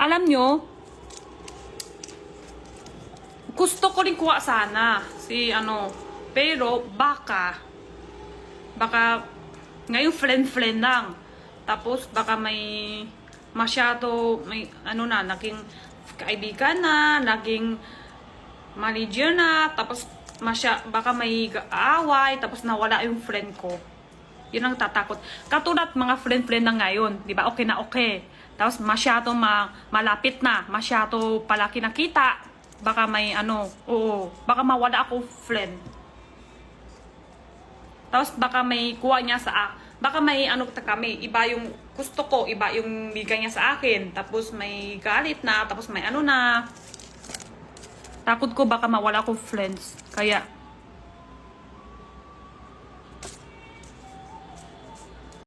Alam nyo, gusto ko rin kuha sana si pero baka ngayon friend lang. Tapos baka may masyado, naging kaibigan na, naging manager na, tapos baka may away, tapos nawala yung friend ko. Yun ang tatakot. Katulad mga friend na ngayon, di ba? Okay na okay. Tapos masyado malapit na, masyado palaki nakita. Baka may baka mawala ako friend. Tapos baka may kuha niya baka may kami, iba yung gusto ko, iba yung bigay niya sa akin. Tapos may galit na, tapos may na. Takot ko baka mawala ko friends. Kaya